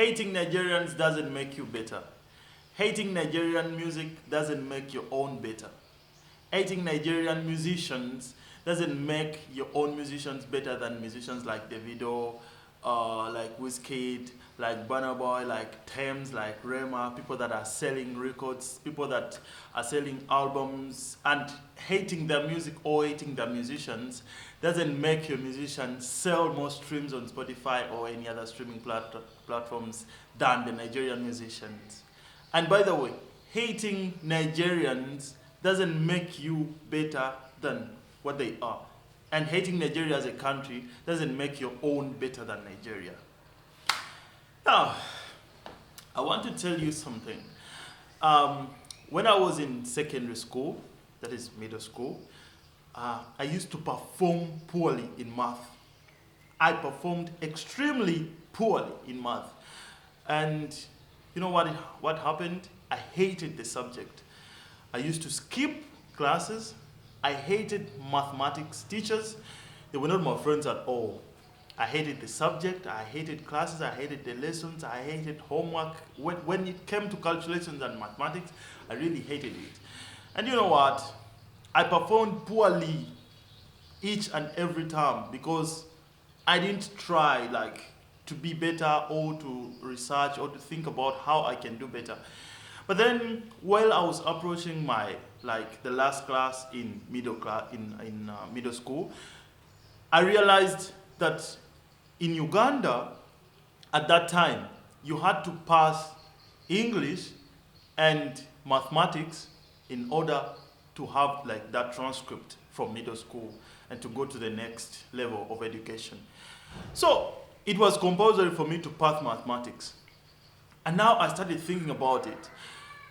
Hating Nigerians doesn't make you better. Hating Nigerian music doesn't make your own better. Hating Nigerian musicians doesn't make your own musicians better than musicians like Davido, like Wizkid, like Burna Boy, like Thames, like Rema, people that are selling records, people that are selling albums, and hating their music or hating their musicians doesn't make your musician sell more streams on Spotify or any other streaming platforms than the Nigerian musicians. And by the way, hating Nigerians doesn't make you better than what they are. And hating Nigeria as a country doesn't make your own better than Nigeria. Now, I want to tell you something. When I was in secondary school, that is middle school, I used to perform poorly in math. I performed extremely poorly in math. And you know what happened? I hated the subject. I used to skip classes. I hated mathematics teachers. They were not my friends at all. I hated the subject. I hated classes. I hated the lessons. I hated homework. When it came to calculations and mathematics, I really hated it. And you know what? I performed poorly each and every time because I didn't try to be better or to research or to think about how I can do better. But then, while I was approaching my the last class in middle school, I realized that in Uganda at that time you had to pass English and mathematics in order to have that transcript from middle school and to go to the next level of education. So it was compulsory for me to pass mathematics. And now I started thinking about it.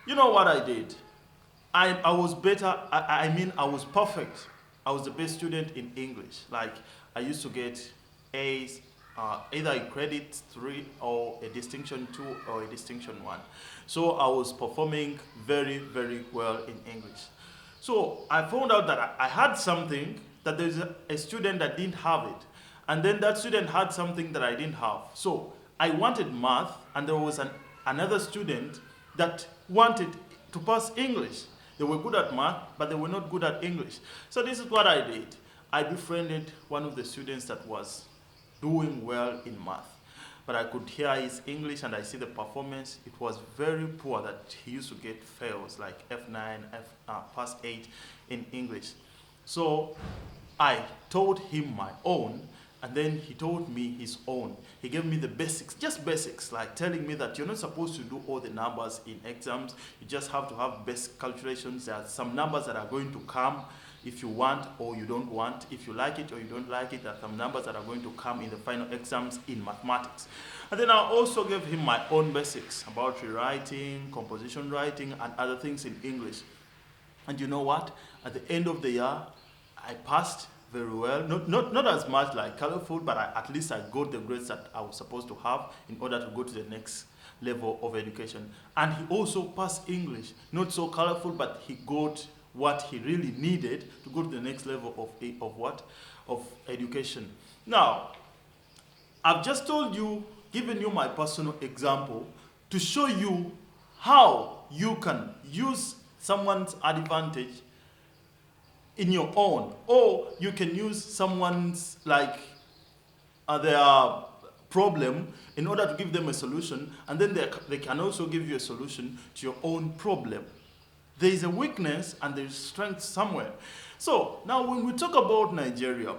You know what I did? I was better, I mean I was perfect. I was the best student in English. I used to get A's, either a credit 3 or a distinction 2 or a distinction 1. So I was performing very, very well in English. So I found out that I had something that there's a student that didn't have it. And then that student had something that I didn't have. So I wanted math, and there was another student that wanted to pass English. They were good at math, but they were not good at English. So this is what I did. I befriended one of the students that was doing well in math. But I could hear his English and I see the performance. It was very poor that he used to get fails like F9, pass 8 in English. So I told him my own, and then he told me his own. He gave me the basics, just basics, like telling me that you're not supposed to do all the numbers in exams. You just have to have basic calculations. There are some numbers that are going to come if you want or you don't want. If you like it or you don't like it, there are some numbers that are going to come in the final exams in mathematics. And then I also gave him my own basics about rewriting, composition writing, and other things in English. And you know what? At the end of the year, I passed very well. Not as much like colorful, but at least I got the grades that I was supposed to have in order to go to the next level of education. And he also passed English. Not so colorful, but he got what he really needed to go to the next level of education. Now, I've just given you my personal example to show you how you can use someone's advantage in your own, or you can use someone's their problem in order to give them a solution, and then they can also give you a solution to your own problem. There is a weakness and there is strength somewhere. So now when we talk about Nigeria,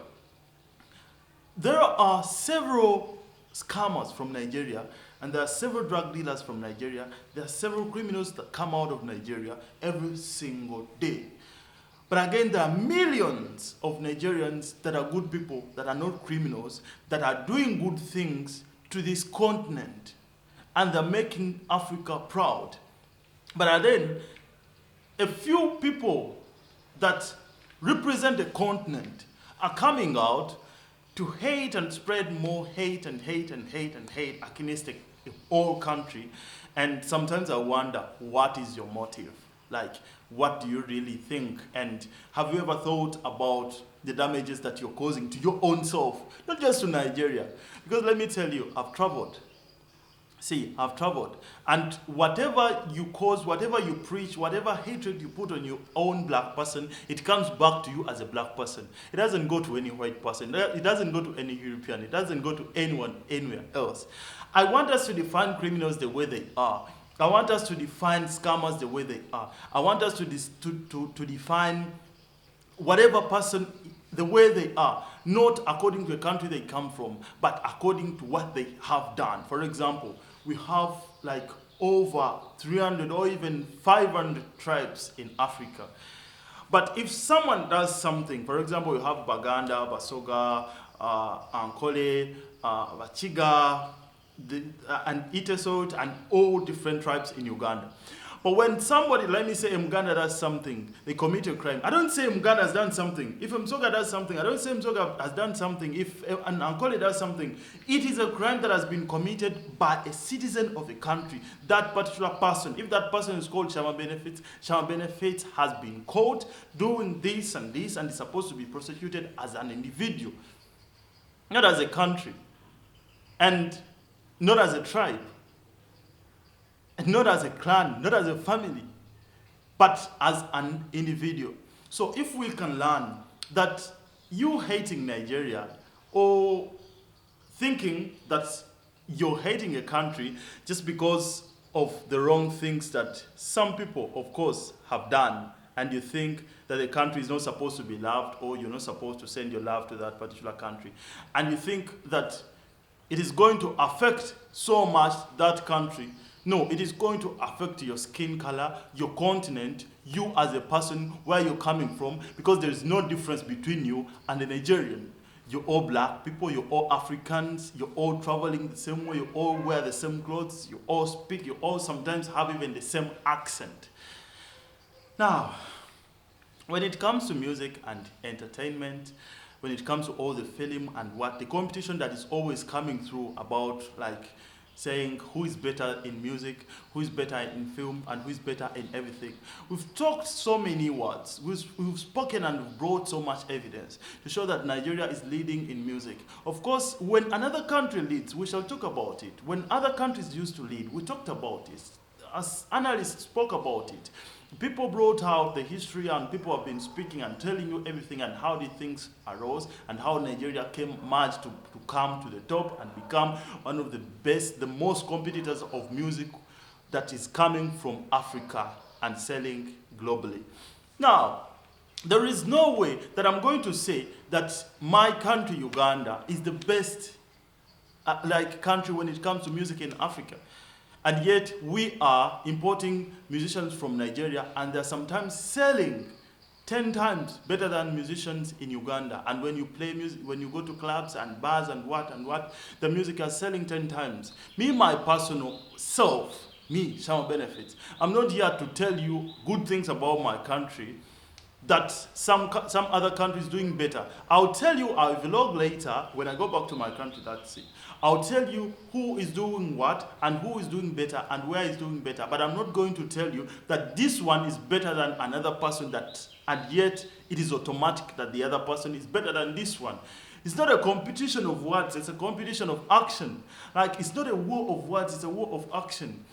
there are several scammers from Nigeria, and there are several drug dealers from Nigeria. There are several criminals that come out of Nigeria every single day. But again, there are millions of Nigerians that are good people, that are not criminals, that are doing good things to this continent. And they're making Africa proud. But then, a few people that represent the continent are coming out to hate and spread more hate and hate and hate and hate against the whole country. And sometimes I wonder, what is your motive? What do you really think? And have you ever thought about the damages that you're causing to your own self? Not just to Nigeria. Because let me tell you, I've traveled See, I've traveled. And whatever you cause, whatever you preach, whatever hatred you put on your own black person, it comes back to you as a black person. It doesn't go to any white person. It doesn't go to any European. It doesn't go to anyone anywhere else. I want us to define criminals the way they are. I want us to define scammers the way they are. I want us to define whatever person the way they are, not according to the country they come from, but according to what they have done. For example, we have like over 300 or even 500 tribes in Africa. But if someone does something, for example, you have Baganda, Basoga, Ankole, Bachiga, and Itesot, and all different tribes in Uganda. But when somebody, let me say Muganda does something, they commit a crime. I don't say Muganda has done something. If Msoga does something, I don't say Msoga has done something. If an Ankole does something, it is a crime that has been committed by a citizen of the country, that particular person. If that person is called Shammah benefits has been caught doing this and this, and is supposed to be prosecuted as an individual, not as a country, and not as a tribe. Not as a clan, not as a family, but as an individual. So if we can learn that you hating Nigeria or thinking that you're hating a country just because of the wrong things that some people, of course, have done, and you think that the country is not supposed to be loved, or you're not supposed to send your love to that particular country, and you think that it is going to affect so much that country. No, it is going to affect your skin color, your continent, you as a person, where you're coming from, because there is no difference between you and a Nigerian. You're all black people, you're all Africans, you're all traveling the same way, you all wear the same clothes, you all speak, you all sometimes have even the same accent. Now, when it comes to music and entertainment, when it comes to all the film and what, the competition that is always coming through about like saying who is better in music, who is better in film, and who is better in everything. We've talked so many words. We've spoken and brought so much evidence to show that Nigeria is leading in music. Of course, when another country leads, we shall talk about it. When other countries used to lead, we talked about it. As analysts spoke about it. People brought out the history, and people have been speaking and telling you everything and how the things arose and how Nigeria managed to come to the top and become one of the best, the most competitors of music that is coming from Africa and selling globally. Now, there is no way that I'm going to say that my country, Uganda, is the best country when it comes to music in Africa. And yet we are importing musicians from Nigeria, and they're sometimes selling 10 times better than musicians in Uganda. And when you play music, when you go to clubs and bars and what, the music is selling 10 times. Me, my personal self, me, Shammah benefits, I'm not here to tell you good things about my country that some other countries doing better. I'll tell you, I'll vlog later when I go back to my country, that's it. I'll tell you who is doing what and who is doing better and where is doing better. But I'm not going to tell you that this one is better than another person, and yet it is automatic that the other person is better than this one. It's not a competition of words, it's a competition of action. Like, it's not a war of words, it's a war of action.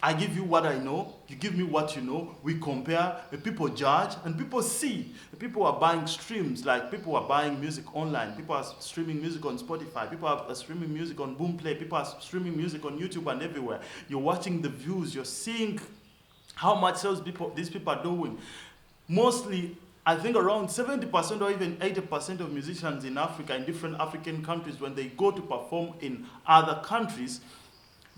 I give you what I know, you give me what you know, we compare, the people judge, and people see. The people are buying streams, like people are buying music online, people are streaming music on Spotify, people are streaming music on Boomplay, people are streaming music on YouTube and everywhere. You're watching the views, you're seeing how much sales these people are doing. Mostly, I think around 70% or even 80% of musicians in Africa, in different African countries, when they go to perform in other countries,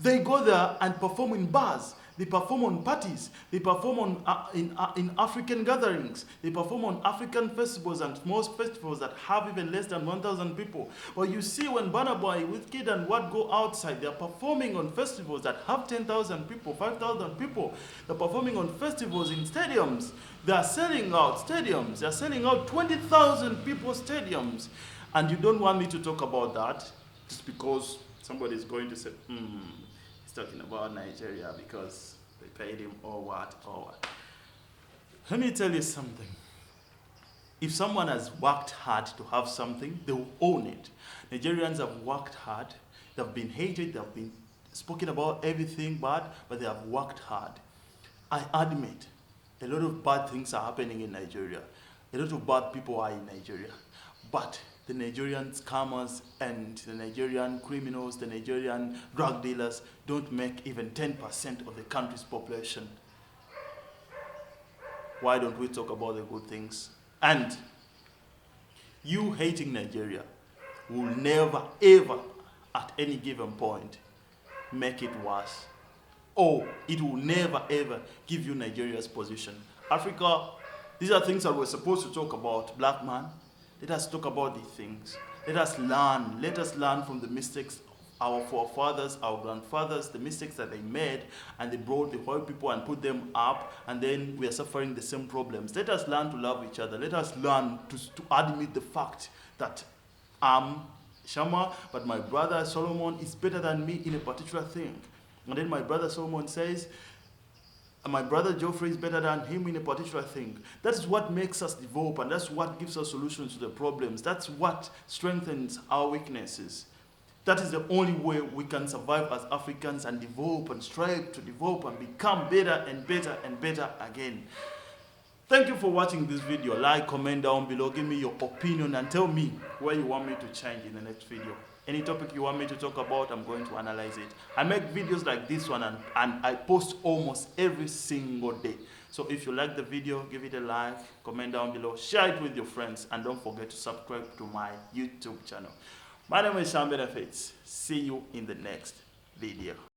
they go there and perform in bars. They perform on parties. They perform in African gatherings. They perform on African festivals and most festivals that have even less than 1,000 people. But you see when Burna Boy, Wizkid and what go outside, they're performing on festivals that have 10,000 people, 5,000 people. They're performing on festivals in stadiums. They're selling out stadiums. They're selling out 20,000 people stadiums. And you don't want me to talk about that just because somebody is going to say, he's talking about Nigeria because they paid him or what. Let me tell you something. If someone has worked hard to have something, they will own it. Nigerians have worked hard. They've been hated. They've been spoken about everything bad, but they have worked hard. I admit, a lot of bad things are happening in Nigeria. A lot of bad people are in Nigeria. But the Nigerian scammers and the Nigerian criminals, the Nigerian drug dealers don't make even 10% of the country's population. Why don't we talk about the good things? And you hating Nigeria will never, ever, at any given point, make it worse. Or it will never, ever give you Nigeria's position. Africa, these are things that we're supposed to talk about. Black man, let us talk about these things. Let us learn. Let us learn from the mistakes our forefathers, our grandfathers, the mistakes that they made, and they brought the white people and put them up, and then we are suffering the same problems. Let us learn to love each other. Let us learn to admit the fact that I'm Shammah, but my brother Solomon is better than me in a particular thing. And then my brother Solomon says, my brother Geoffrey is better than him in a particular thing. That is what makes us develop, and that's what gives us solutions to the problems. That's what strengthens our weaknesses. That is the only way we can survive as Africans and develop and strive to develop and become better and better and better again. Thank you for watching this video. Like, comment down below, give me your opinion and tell me where you want me to change in the next video. Any topic you want me to talk about, I'm going to analyze it. I make videos like this one and I post almost every single day. So if you like the video, give it a like, comment down below, share it with your friends, and don't forget to subscribe to my YouTube channel. My name is Shammahbenefits. See you in the next video.